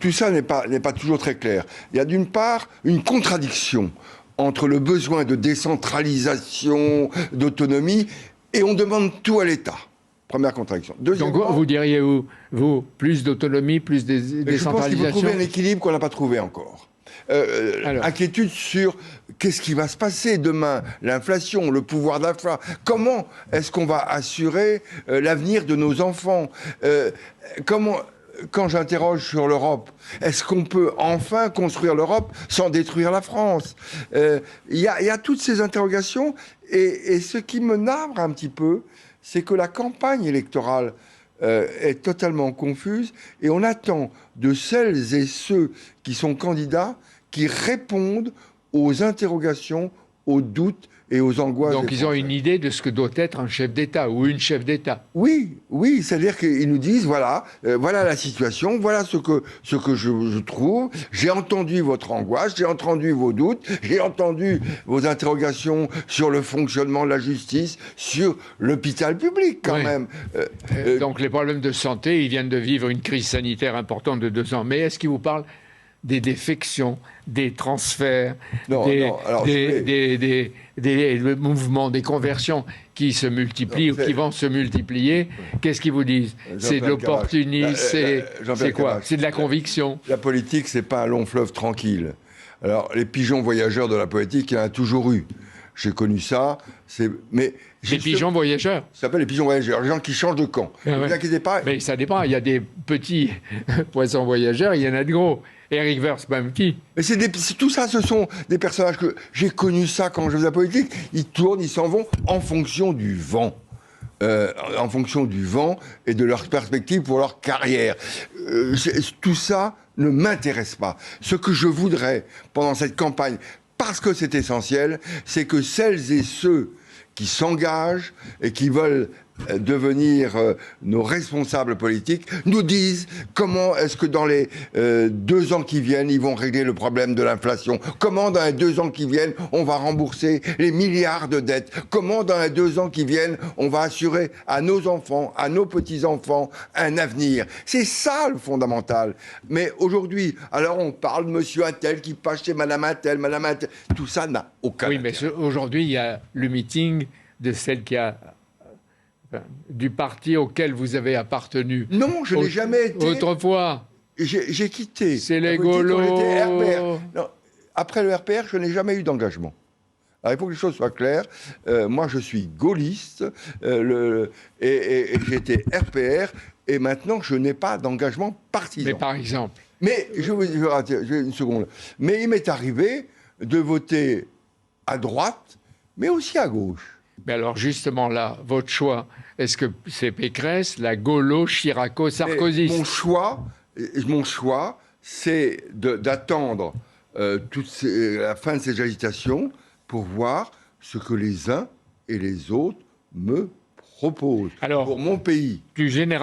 tout ça n'est pas toujours très clair. Il y a d'une part une contradiction entre le besoin de décentralisation, d'autonomie, et on demande tout à l'État. Première contradiction. Donc vous diriez, vous plus d'autonomie, plus de décentralisation? Je pense qu'il faut trouver un équilibre qu'on n'a pas trouvé encore. Inquiétude sur qu'est-ce qui va se passer demain, l'inflation, le pouvoir d'achat. Comment est-ce qu'on va assurer l'avenir de nos enfants? Quand j'interroge sur l'Europe, est-ce qu'on peut enfin construire l'Europe sans détruire la France? Il y a toutes ces interrogations, et ce qui me navre un petit peu, c'est que la campagne électorale est totalement confuse, et on attend de celles et ceux qui sont candidats qui répondent aux interrogations, aux doutes et aux angoisses. Donc ils ont une idée de ce que doit être un chef d'État ou une chef d'État. Oui, c'est-à-dire qu'ils nous disent, voilà la situation, voilà ce que je trouve, j'ai entendu votre angoisse, j'ai entendu vos doutes, j'ai entendu vos interrogations sur le fonctionnement de la justice, sur l'hôpital public quand même. Donc les problèmes de santé, ils viennent de vivre une crise sanitaire importante de 2 ans. Mais est-ce qu'ils vous parlent des défections, des transferts, des mouvements, des conversions qui se multiplient ou qui vont se multiplier? Qu'est-ce qu'ils vous disent? C'est de l'opportunisme, c'est quoi? C'est de la conviction. La politique, c'est pas un long fleuve tranquille. Alors, les pigeons voyageurs de la politique, il y en a toujours eu. J'ai connu ça. Les pigeons voyageurs? Ça s'appelle les pigeons voyageurs, les gens qui changent de camp. Ne vous inquiétez pas. Mais ça dépend. Il y a des petits poissons voyageurs, il y en a de gros. Eric Woerth-Bamki. Mais tout ça, ce sont des personnages que j'ai connus ça quand je faisais la politique. Ils tournent, ils s'en vont en fonction du vent. En fonction du vent et de leur perspective pour leur carrière. Tout ça ne m'intéresse pas. Ce que je voudrais pendant cette campagne, parce que c'est essentiel, c'est que celles et ceux qui s'engagent et qui veulent devenir nos responsables politiques nous disent comment est-ce que dans les 2 ans qui viennent, ils vont régler le problème de l'inflation. Comment dans les 2 ans qui viennent, on va rembourser les milliards de dettes. Comment dans les 2 ans qui viennent, on va assurer à nos enfants, à nos petits-enfants, un avenir. C'est ça le fondamental. Mais aujourd'hui, alors on parle de monsieur Untel qui passe chez madame Untel, madame Untel. Tout ça n'a aucun intérêt. Mais aujourd'hui, il y a le meeting de celle qui a du parti auquel vous avez appartenu. Non, je n'ai jamais été. Autrefois. J'ai quitté. C'est les Gaulois. Après le RPR, je n'ai jamais eu d'engagement. Alors, il faut que les choses soient claires. Moi, je suis gaulliste et j'étais RPR, et maintenant, je n'ai pas d'engagement partisan. Mais par exemple. Mais, je une seconde. Mais il m'est arrivé de voter à droite, mais aussi à gauche. Mais alors, justement, là, votre choix, est-ce que c'est Pécresse, la Gaulo, Chiraco, Sarkozy? Mon choix, c'est d'attendre la fin de ces agitations pour voir ce que les uns et les autres me proposent. Alors, pour mon pays. Du général